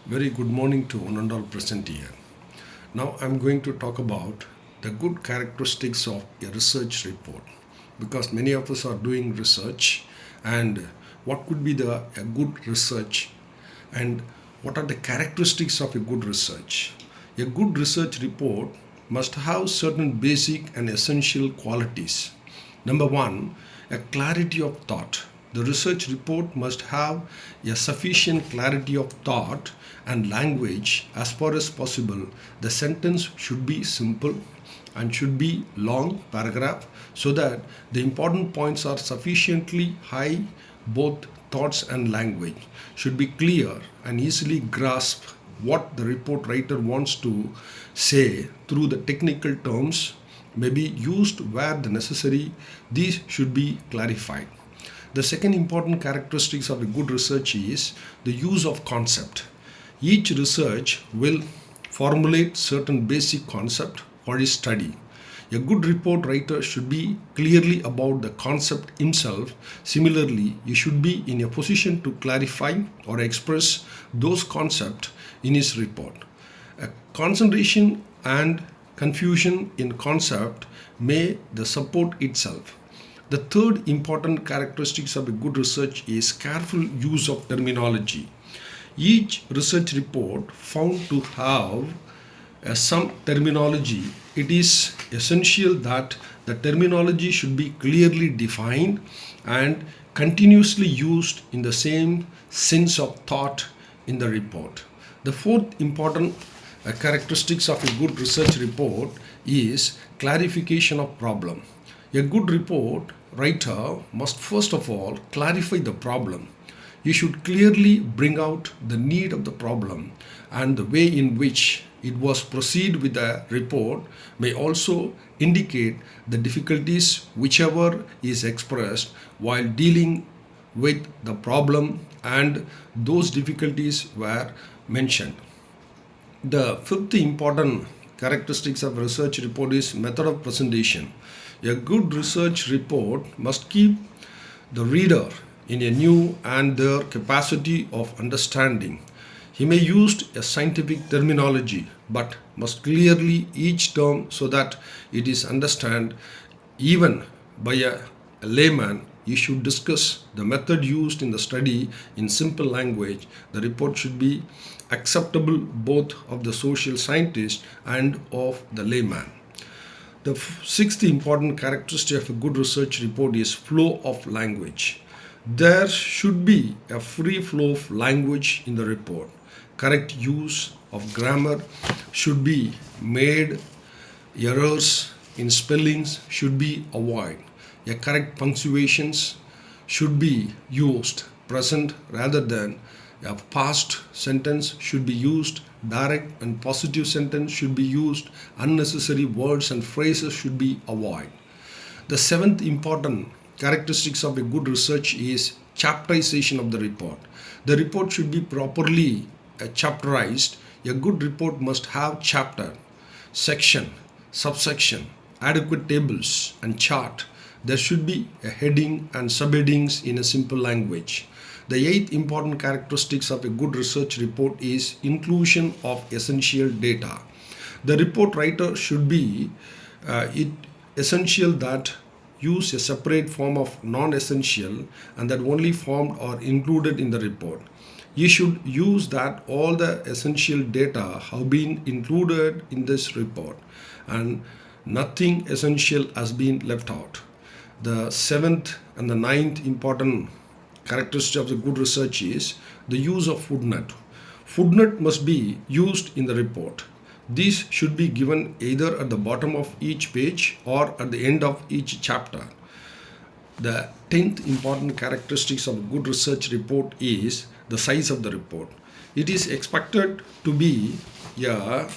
Very good morning to one and all present here. Now I'm going to talk about the good characteristics of a research report because many of us are doing research and what could be a good research and what are the characteristics of a good research. A good research report must have certain basic and essential qualities. Number one, a clarity of thought. The research report must have a sufficient clarity of thought and language as far as possible. The sentence should be simple and should be long paragraph so that the important points are sufficiently high, both thoughts and language should be clear and easily grasp what the report writer wants to say through the technical terms may be used where the necessary. These should be clarified. The second important characteristics of a good research is the use of concept. Each research will formulate certain basic concept for his study. A good report writer should be clearly about the concept himself. Similarly, he should be in a position to clarify or express those concepts in his report. A concentration and confusion in concept may the support itself. The third important characteristics of a good research is careful use of terminology. Each research report found to have some terminology. It is essential that the terminology should be clearly defined and continuously used in the same sense of thought in the report. The fourth important characteristics of a good research report is clarification of problem. A good report writer must first of all clarify the problem. You should clearly bring out the need of the problem and the way in which it was proceed with the report may also indicate the difficulties whichever is expressed while dealing with the problem and those difficulties were mentioned. The fifth important characteristics of research report is method of presentation. A good research report must keep the reader in a new and their capacity of understanding. He may use a scientific terminology but must clearly each term so that it is understood even by a layman. You should discuss the method used in the study in simple language. The report should be acceptable both of the social scientist and of the layman. The sixth important characteristic of a good research report is flow of language. There should be a free flow of language in the report. Correct use of grammar should be made. Errors in spellings should be avoided. A correct punctuations should be used. Present rather than a past sentence should be used. Direct and positive sentence should be used. Unnecessary words and phrases should be avoided. The seventh important characteristics of a good research is chapterization of the report. The report should be properly chapterized. A good report must have chapter, section, subsection, adequate tables and chart. There should be a heading and subheadings in a simple language. The eighth important characteristics of a good research report is inclusion of essential data. The report writer should be it essential that use a separate form of non-essential and that only formed or included in the report. You should use that all the essential data have been included in this report and nothing essential has been left out. The seventh and the ninth important characteristic of the good research is the use of footnote. Footnote must be used in the report. These should be given either at the bottom of each page or at the end of each chapter. The 10th important characteristics of a good research report is the size of the report. It is expected to be a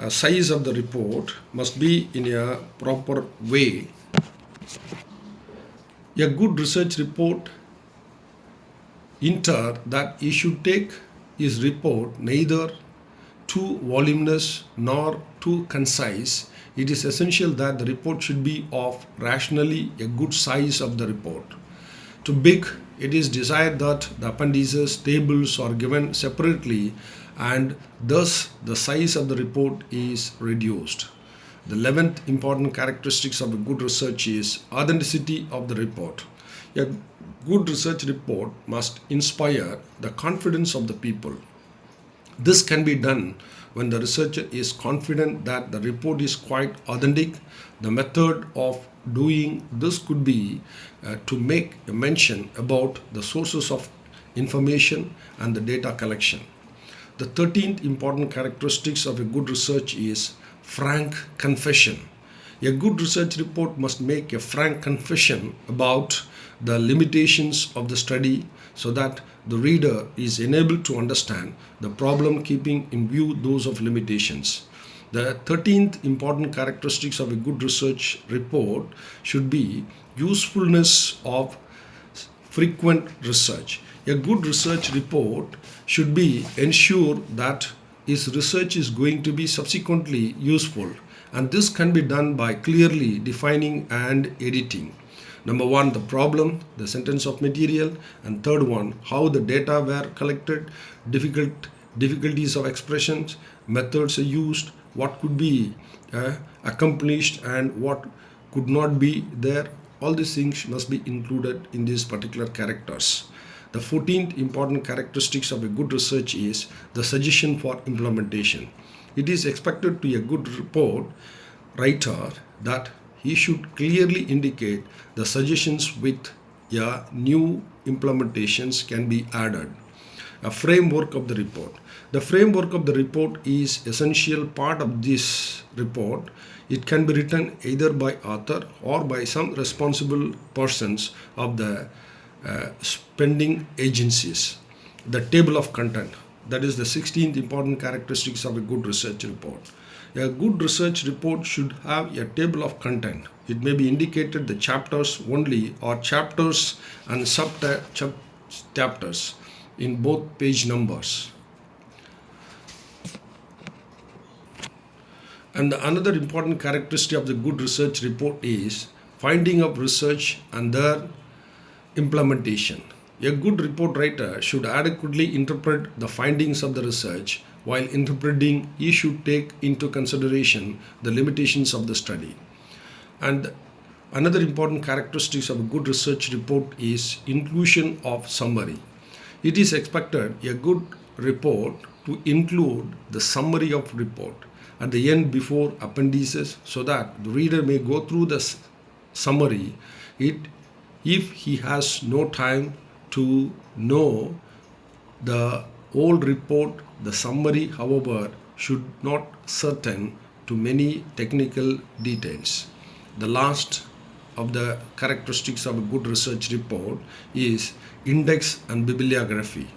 size of the report must be in a proper way. A good research report enter that he should take his report neither too voluminous nor too concise. It is essential that the report should be of rationally a good size of the report. Too big it is desired that the appendices, tables are given separately, and thus the size of the report is reduced. The 11th important characteristics of a good research is authenticity of the report. A good research report must inspire the confidence of the people. This can be done when the researcher is confident that the report is quite authentic. The method of doing this could be to make a mention about the sources of information and the data collection. The 13th important characteristics of a good research is frank confession. A good research report must make a frank confession about the limitations of the study so that the reader is enabled to understand the problem, keeping in view those of limitations. The 13th important characteristics of a good research report should be usefulness of frequent research. A good research report should be ensure that his research is going to be subsequently useful, and this can be done by clearly defining and editing. Number one, the problem, the sentence of material, and third one, how the data were collected, difficulties of expressions, methods are used, what could be accomplished and what could not be there. All these things must be included in these particular characters. The 14th important characteristics of a good research is the suggestion for implementation. It is expected to a good report writer that he should clearly indicate the suggestions with new implementations can be added. A framework of the report. The framework of the report is essential part of this report. It can be written either by author or by some responsible persons of the spending agencies. The table of content. That is the 16th important characteristics of a good research report. A good research report should have a table of content. It may be indicated the chapters only or chapters and sub-chapters in both page numbers. And another important characteristic of the good research report is finding of research and their implementation. A good report writer should adequately interpret the findings of the research. While interpreting, he should take into consideration the limitations of the study. And another important characteristic of a good research report is inclusion of summary. It is expected a good report to include the summary of report at the end before appendices so that the reader may go through the summary. If he has no time to know the whole report, the summary, however, should not certain to many technical details. The last of the characteristics of a good research report is index and bibliography.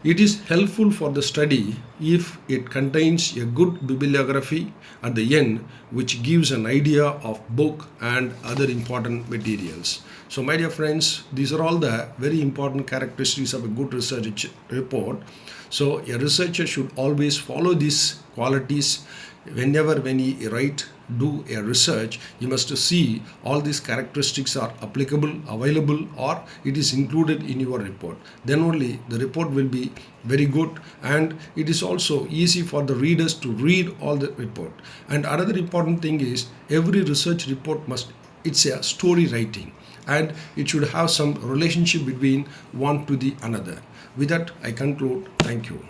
It is helpful for the study if it contains a good bibliography at the end, which gives an idea of book and other important materials. So my dear friends, these are all the very important characteristics of a good research report. So a researcher should always follow these qualities. When he do a research, you must see all these characteristics are applicable, available, or it is included in your report. Then only the report will be very good, and it is also easy for the readers to read all the report. And another important thing is every research report it's a story writing, and it should have some relationship between one to the another. With that, I conclude. Thank you.